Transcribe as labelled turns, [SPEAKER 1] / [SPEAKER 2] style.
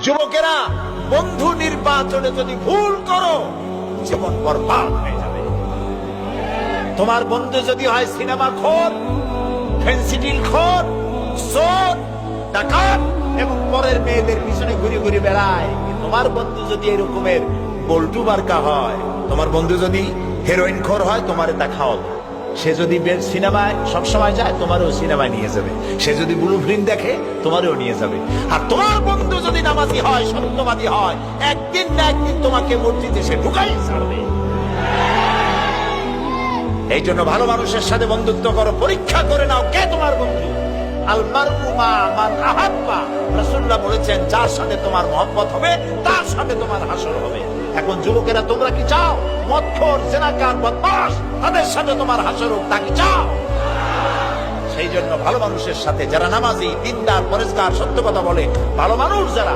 [SPEAKER 1] যুবকেরা, বন্ধু নির্বাচনে যদি ভুল করো জীবন বরবাদ হয়ে যাবে। তোমার বন্ধু যদি হয় সিনেমা খোর, ফেন্সিডিল খোর, চোর, ডাকাত এবং পরের মেয়েদের পিছনে ঘুরে ঘুরে বেড়ায়, তোমার বন্ধু যদি এরকমের বল্টু বার্কা হয়, তোমার বন্ধু যদি হেরোইন খোর হয়, তোমার তা খাওয়াবে। সে যদি সিনেমায় সবসময় যায়, তোমারও সিনেমায় নিয়ে যাবে। সে যদি ব্লু ফিল্ম দেখে, তোমারও নিয়ে যাবে। আর তোমার বন্ধু যদি নামাজি হয়, সত্যবাদী হয়, একদিন না একদিন তোমাকে মসজিদে সে ঢুকাই ছাড়বে। এই জন্য ভালো মানুষের সাথে বন্ধুত্ব করো, পরীক্ষা করে নাও কে তোমার বন্ধু। আল মারউ মা মান আহাব্বা, রাসূলুল্লাহ বলেছেন, যার সাথে তোমার মহব্বত হবে তার সাথে তোমার হাসর হবে। এখন যুবকেরা, তোমরা কি চাও মদখোর, জেনাকার, বদমাশ তাদের সাথে তোমার হাসর হোক? তা কি চাও? সেই জন্য ভালো মানুষের সাথে, যারা নামাজি, দিনদার, পরেজগার, সত্য কথা বলে, ভালো মানুষ যারা,